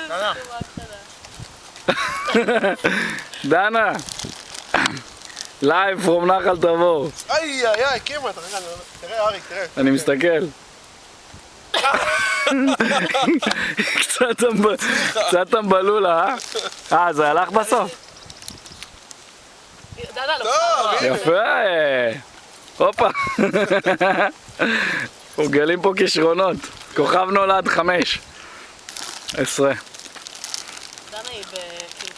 דנה. דנה. לייב פרום נחל תבור. איי איי איי, כמעט, תראה אריק, תראה. אני מסתכל. קצת טמבלולה, זה הלך בסוף? יפה! הופה! אנחנו גלים פה כישרונות. כוכב נולד 5. 10. דנה היא כאילו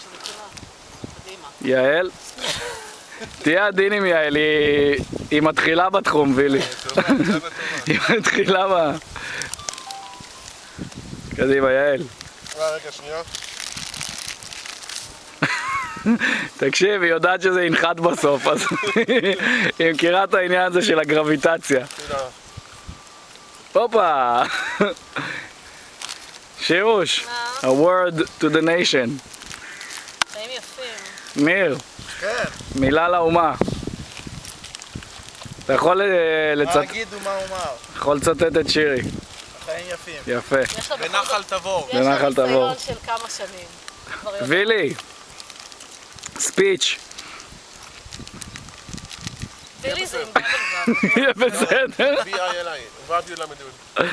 שמתאימה. מדהימה. יעל? תהיה עדין עם יעל, היא מתחילה בתחום, וילי. היא מתחילה בה. קדימה, יעל. רגע, שנייה. תקשיב, היא יודעת שזה ינחת בסוף, אז היא מכירה את העניין הזה של הגרביטציה. תודה. הופה! שירוש, a word to the nation. חיים יפים. ניר, כן. מילה לאומה. אתה יכול מה אגיד ומה אומר? יכול לצטט את שירי. החיים יפים. יפה. יש לה בכל בנחל זאת- תבור. יש לה בנחל תבור. ניסיון של כמה שנים. כבר יודעת. וילי, ספיץ'. וילי זה עם דאבל וו. יהיה בסדר. בי איי אל איי, ובאבי למדוד.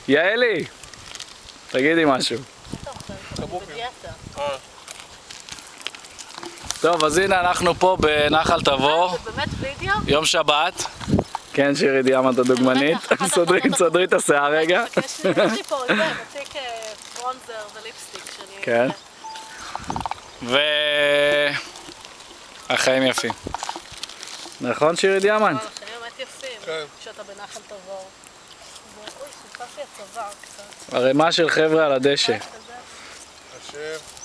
יעלי, תגידי משהו. אתה אוכל? אני בדיאטה. טוב, אז הנה אנחנו פה בנחל תבור, זה באמת וידאו? יום שבת. כן, שירי דיאמנט הדוגמנית. סדרי את השיער רגע. יש לי פה זה, בתיק ברונזר וליפסטיק שאני... כן. החיים יפים. נכון, שירי דיאמנט? החיים באמת יפים. כן. כשאתה בנחל תבור. אוי, נתפס לי הצוואר קצת. ערימה של חבר'ה על הדשא. כזה. השם.